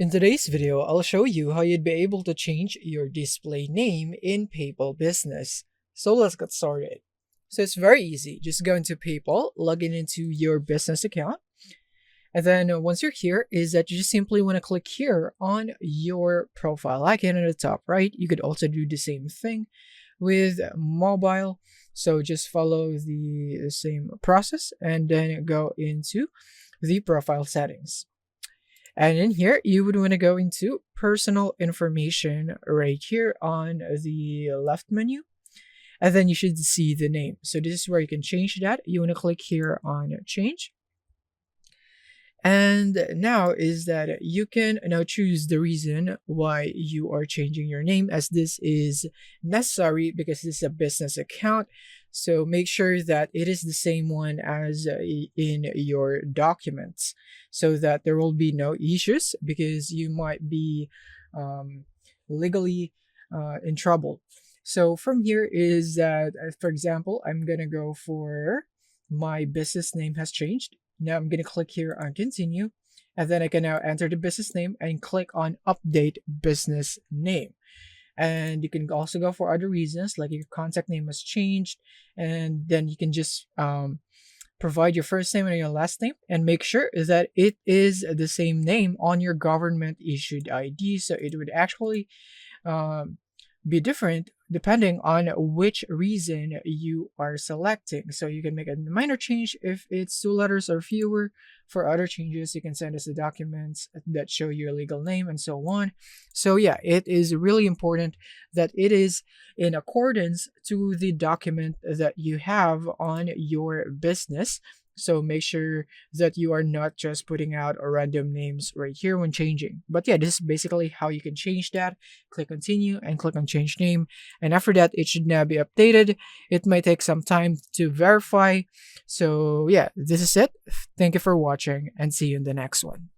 In today's video, I'll show you how you'd be able to change your display name in PayPal Business. So let's get started. So it's very easy. Just go into PayPal, log in into your business account. And then once you're here, is that you just simply want to click here on your profile icon at the top right. You could also do the same thing with mobile. So just follow the same process and then go into the profile settings. And in here, you would want to go into personal information right here on the left menu. And then you should see the name. So this is where you can change that. You want to click here on change. And now is that you can now choose the reason why you are changing your name, as this is necessary because this is a business account. So make sure that it is the same one as in your documents so that there will be no issues, because you might be legally in trouble. So from here is that, for example, I'm going to go for my business name has changed. Now I'm going to click here on continue, and then I can now enter the business name and click on update business name. And you can also go for other reasons, like your contact name has changed, and then you can just provide your first name and your last name and make sure that it is the same name on your government issued ID. So it would actually be different depending on which reason you are selecting. So you can make a minor change if it's 2 letters or fewer. For other changes, you can send us the documents that show your legal name and so on. So yeah, it is really important that it is in accordance to the document that you have on your business. So make sure that you are not just putting out random names right here when changing. But yeah, this is basically how you can change that. Click continue and click on change name. And after that, it should now be updated. It might take some time to verify. So yeah, this is it. Thank you for watching and see you in the next one.